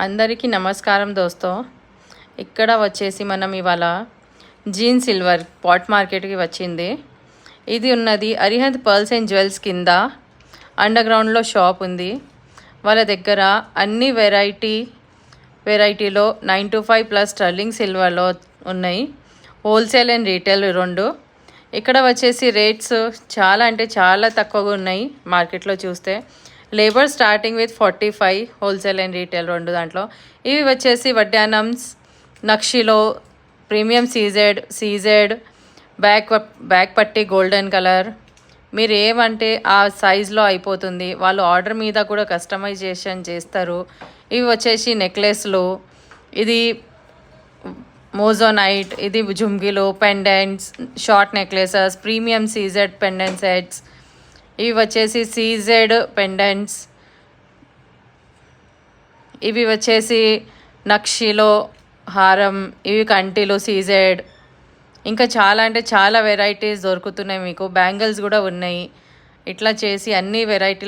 అందరికీ నమస్కారం దోస్తో. ఇక్కడ వచ్చేసి మనం ఇవాళ జీన్ సిల్వర్ పాట్ మార్కెట్కి వచ్చింది. ఇది ఉన్నది అరిహంత్ పర్ల్స్ అండ్ జ్యువెల్స్ కింద అండర్గ్రౌండ్లో షాప్ ఉంది. వాళ్ళ దగ్గర అన్ని వెరైటీలో 925+ స్టర్లింగ్ సిల్వర్లో ఉన్నాయి. హోల్సేల్ అండ్ రీటైల్ రెండు. ఇక్కడ వచ్చేసి రేట్స్ చాలా అంటే చాలా తక్కువగా ఉన్నాయి మార్కెట్లో చూస్తే. Labour starting with 45, wholesale and retail రెండు దాంట్లో. ఇవి వచ్చేసి వడ్డానమ్స్, నక్షిలో, ప్రీమియం సీజెడ్, బ్యాక్ పట్టి గోల్డెన్ కలర్. మీరు ఏమంటే ఆ సైజులో అయిపోతుంది. వాళ్ళు ఆర్డర్ మీద కూడా కస్టమైజేషన్ చేస్తారు. ఇవి వచ్చేసి నెక్లెస్లు, ఇది మోజోనైట్, ఇది జుమ్కీలు, pendants, short necklaces, premium CZ pendant sets. ఇవి వచ్చేసి సీజెడ్ పెండెంట్స్. ఇవి వచ్చేసి నక్షిలో హారం, ఇవి కంటిలో సీజెడ్. ఇంకా చాలా అంటే చాలా వెరైటీస్ దొరుకుతున్నాయి మీకు. బ్యాంగిల్స్ కూడా ఉన్నాయి. ఇట్లా చేసి అన్ని వెరైటీలు